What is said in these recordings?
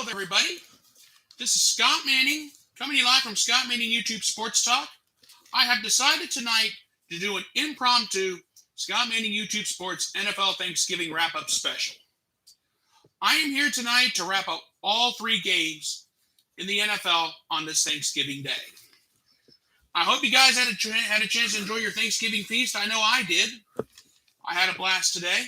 there, everybody. This is Scott Manning, coming to you live from Scott Manning YouTube Sports Talk. I have decided tonight to do an impromptu Scott Manning YouTube Sports NFL Thanksgiving wrap-up special. I am here tonight to wrap up all three games in the NFL on this Thanksgiving Day. I hope you guys had a chance to enjoy your Thanksgiving feast. I know I did. I had a blast today.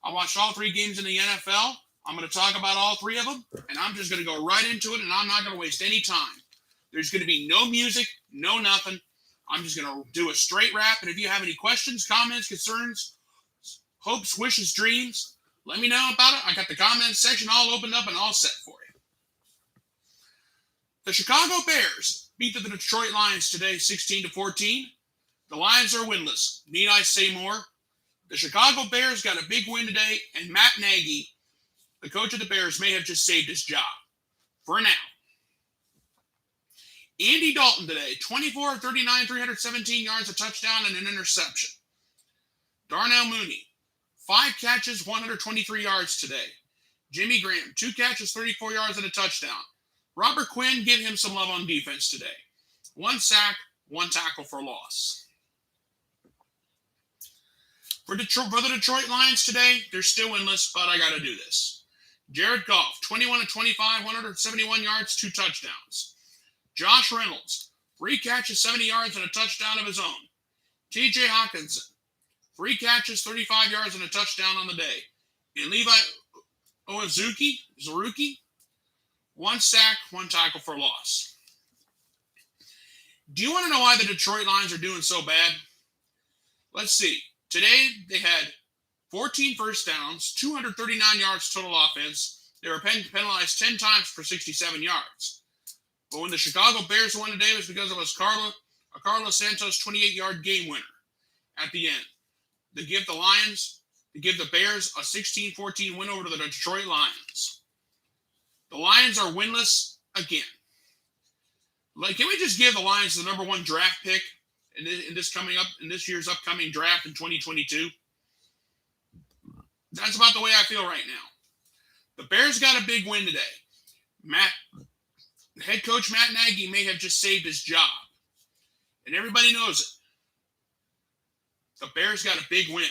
I watched all three games in the NFL. I'm going to talk about all three of them, and I'm just going to go right into it, and I'm not going to waste any time. There's going to be no music, no nothing. I'm just going to do a straight wrap, and if you have any questions, comments, concerns, hopes, wishes, dreams, let me know about it. I got the comments section all opened up and all set for you. The Chicago Bears beat the Detroit Lions today 16-14. The Lions are winless. Need I say more? The Chicago Bears got a big win today, and Matt Nagy, the coach of the Bears, may have just saved his job. For now. Andy Dalton today, 24 39, 317 yards, a touchdown, and an interception. Darnell Mooney, 5 catches, 123 yards today. Jimmy Graham, 2 catches, 34 yards, and a touchdown. Robert Quinn, give him some love on defense today. 1 sack, 1 tackle for loss. For the Detroit Lions today, they're still winless, but I got to do this. Jared Goff, 21-25, 171 yards, 2 touchdowns. Josh Reynolds, 3 catches, 70 yards, and a touchdown of his own. T.J. Hawkinson, 3 catches, 35 yards, and a touchdown on the day. And Levi Zaruki, 1 sack, 1 tackle for loss. Do you want to know why the Detroit Lions are doing so bad? Let's see. Today, they had 14 first downs, 239 yards total offense. They were penalized 10 times for 67 yards. But when the Chicago Bears won today, it was because of a Carlos Santos 28-yard game winner at the end. To give the Bears a 16-14 win over the Detroit Lions. The Lions are winless again. Can we just give the Lions the number 1 draft pick in this year's upcoming draft in 2022? That's about the way I feel right now. The Bears got a big win today. Head coach Matt Nagy may have just saved his job. And everybody knows it. The Bears got a big win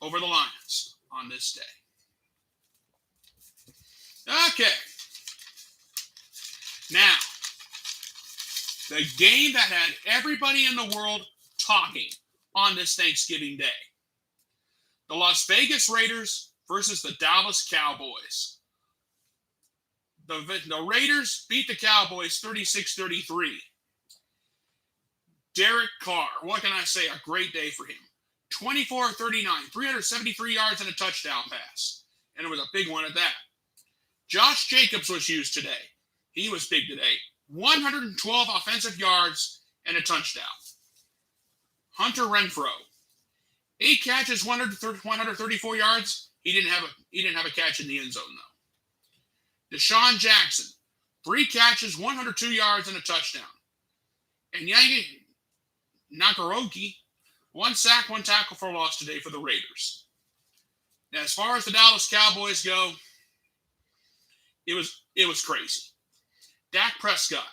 over the Lions on this day. Okay. Now, the game that had everybody in the world talking on this Thanksgiving Day. The Las Vegas Raiders versus the Dallas Cowboys. The Raiders beat the Cowboys 36-33. Derek Carr, what can I say? A great day for him. 24-39, 373 yards and a touchdown pass. And it was a big one at that. Josh Jacobs was used today. He was big today. 112 offensive yards and a touchdown. Hunter Renfrow, 8 catches, 134 yards. He didn't have a catch in the end zone though. Deshaun Jackson, 3 catches, 102 yards and a touchdown. And Yangi Nakaroki, 1 sack, 1 tackle for loss today for the Raiders. Now, as far as the Dallas Cowboys go, it was crazy. Dak Prescott,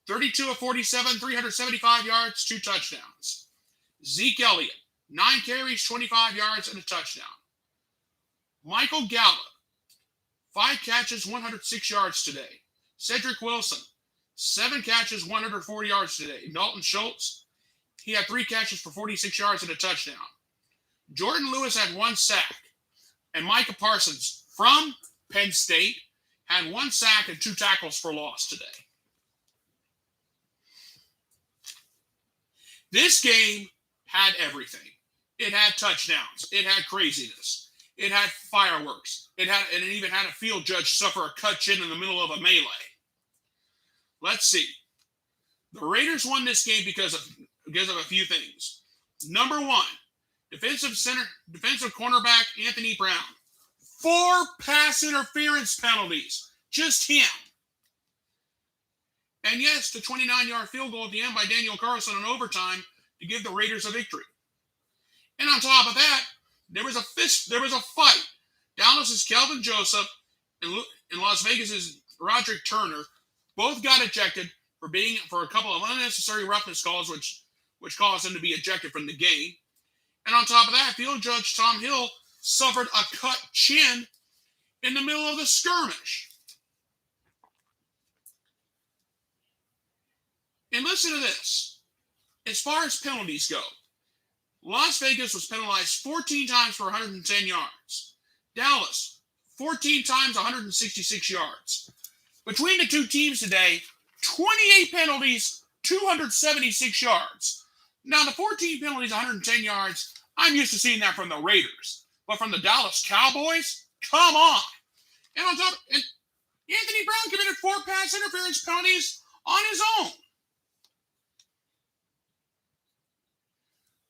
32 of 47, 375 yards, 2 touchdowns. Zeke Elliott, 9 carries, 25 yards, and a touchdown. Michael Gallup, 5 catches, 106 yards today. Cedric Wilson, 7 catches, 104 yards today. Dalton Schultz, he had 3 catches for 46 yards and a touchdown. Jordan Lewis had 1 sack. And Micah Parsons from Penn State had 1 sack and 2 tackles for loss today. This game had everything. It had touchdowns. It had craziness. It had fireworks. It even had a field judge suffer a cut chin in the middle of a melee. Let's see. The Raiders won this game because of a few things. Number 1, defensive cornerback Anthony Brown. 4 pass interference penalties. Just him. And yes, the 29-yard field goal at the end by Daniel Carlson in overtime to give the Raiders a victory. And on top of that, there was a fight. Dallas's Kelvin Joseph and Las Vegas's Roderick Turner both got ejected for a couple of unnecessary roughness calls, which caused him to be ejected from the game. And on top of that, field judge Tom Hill suffered a cut chin in the middle of the skirmish. And listen to this. As far as penalties go, Las Vegas was penalized 14 times for 110 yards. Dallas, 14 times 166 yards. Between the two teams today, 28 penalties, 276 yards. Now, the 14 penalties, 110 yards, I'm used to seeing that from the Raiders. But from the Dallas Cowboys, come on. And on top, and Anthony Brown committed 4 pass interference penalties on his own.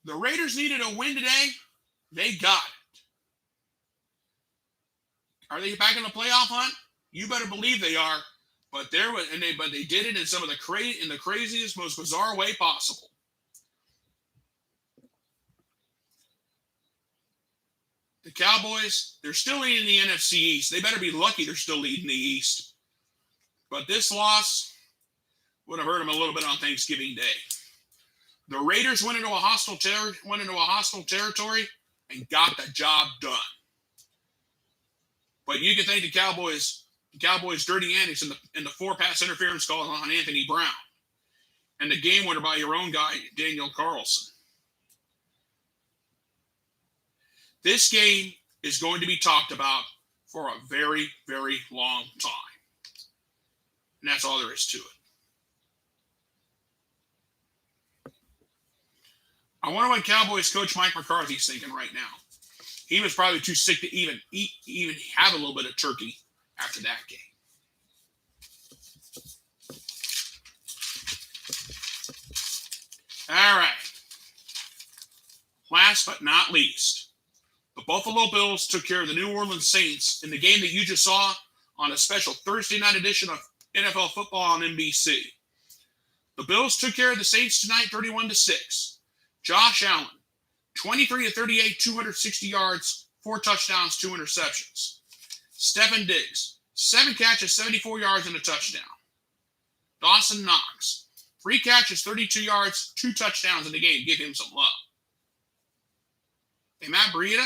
The Raiders needed a win today. They got it. Are they back in the playoff hunt? You better believe they are. But they did it in some of the craziest, most bizarre way possible. The Cowboys, they're still leading the NFC East. They better be lucky they're still leading the East. But this loss would have hurt them a little bit on Thanksgiving Day. The Raiders went into a hostile territory and got the job done. But you can thank the Cowboys' dirty antics in the 4 pass interference call on Anthony Brown, and the game winner by your own guy, Daniel Carlson. This game is going to be talked about for a very, very long time. And that's all there is to it. I wonder what Cowboys coach Mike McCarthy's thinking right now. He was probably too sick to even have a little bit of turkey after that game. All right. Last but not least, the Buffalo Bills took care of the New Orleans Saints in the game that you just saw on a special Thursday night edition of NFL football on NBC. The Bills took care of the Saints tonight 31-6. Josh Allen, 23-38, 260 yards, 4 touchdowns, 2 interceptions. Stephen Diggs, 7 catches, 74 yards, and a touchdown. Dawson Knox, 3 catches, 32 yards, 2 touchdowns in the game. Give him some love. And Matt Breida,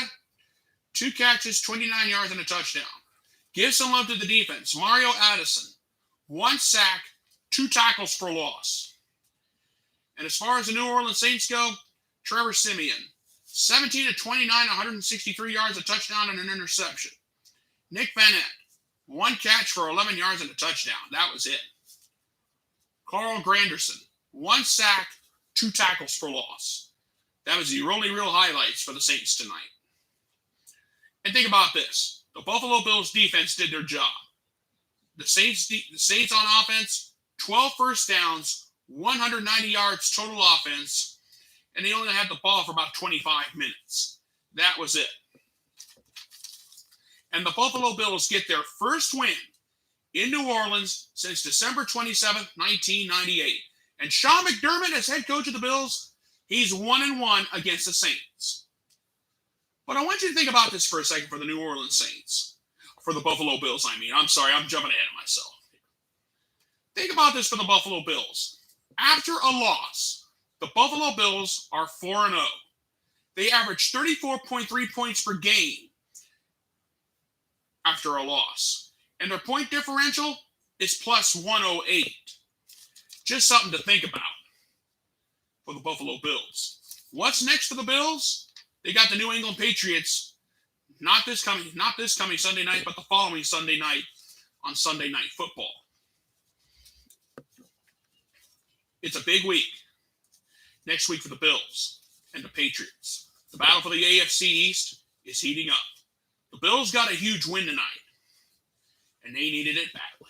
2 catches, 29 yards, and a touchdown. Give some love to the defense. Mario Addison, 1 sack, 2 tackles for loss. And as far as the New Orleans Saints go, Trevor Siemian, 17-29, 163 yards, a touchdown, and an interception. Nick Vannett, 1 catch for 11 yards and a touchdown. That was it. Carl Granderson, 1 sack, 2 tackles for loss. That was the only real highlights for the Saints tonight. And think about this. The Buffalo Bills defense did their job. The Saints on offense, 12 first downs, 190 yards total offense, and they only had the ball for about 25 minutes. That was it. And the Buffalo Bills get their first win in New Orleans since December 27th, 1998. And Sean McDermott, as head coach of the Bills, he's 1-1 against the Saints. But I want you to think about this for a second for the New Orleans Saints. For the Buffalo Bills, I mean. I'm sorry, I'm jumping ahead of myself. Think about this for the Buffalo Bills. After a loss, the Buffalo Bills are 4-0. They average 34.3 points per game after a loss. And their point differential is plus 108. Just something to think about for the Buffalo Bills. What's next for the Bills? They got the New England Patriots, not this coming Sunday night, but the following Sunday night on Sunday Night Football. It's a big week next week for the Bills and the Patriots. The battle for the AFC East is heating up. The Bills got a huge win tonight, and they needed it badly.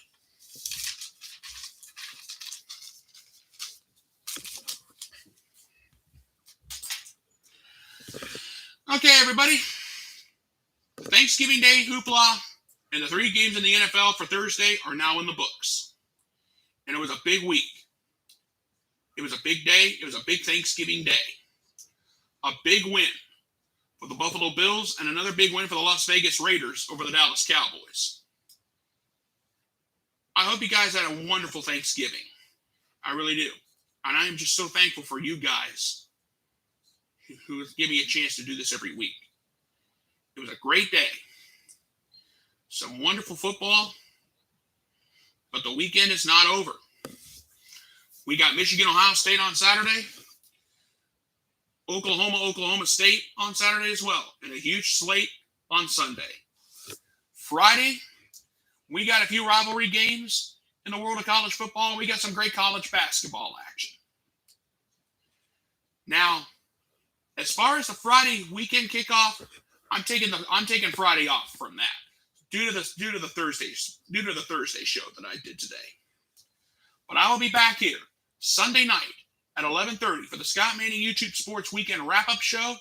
Okay, everybody. Thanksgiving Day hoopla and the 3 games in the NFL for Thursday are now in the books. And it was a big week. It was a big day. It was a big Thanksgiving Day. A big win for the Buffalo Bills and another big win for the Las Vegas Raiders over the Dallas Cowboys. I hope you guys had a wonderful Thanksgiving. I really do. And I am just so thankful for you guys who give me a chance to do this every week. It was a great day. Some wonderful football. But the weekend is not over. We got Michigan, Ohio State on Saturday. Oklahoma State on Saturday as well. And a huge slate on Sunday. Friday, we got a few rivalry games in the world of college football. We got some great college basketball action. Now, as far as the Friday weekend kickoff, I'm taking Friday off from that due to the Thursday show that I did today. But I will be back here Sunday night at 11:30 for the Scott Manning YouTube Sports Weekend Wrap-Up Show.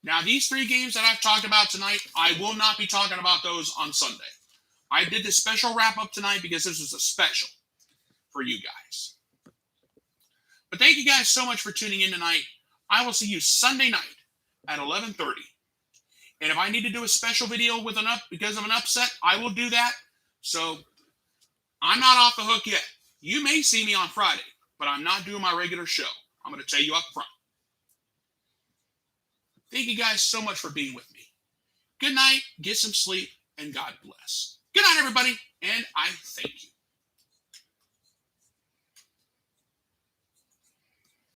Now, these 3 games that I've talked about tonight, I will not be talking about those on Sunday. I did this special wrap-up tonight because this was a special for you guys. But thank you guys so much for tuning in tonight. I will see you Sunday night at 11:30. And if I need to do a special video because of an upset, I will do that. So I'm not off the hook yet. You may see me on Friday, but I'm not doing my regular show. I'm going to tell you up front. Thank you guys so much for being with me. Good night, get some sleep, and God bless. Good night, everybody, and I thank you.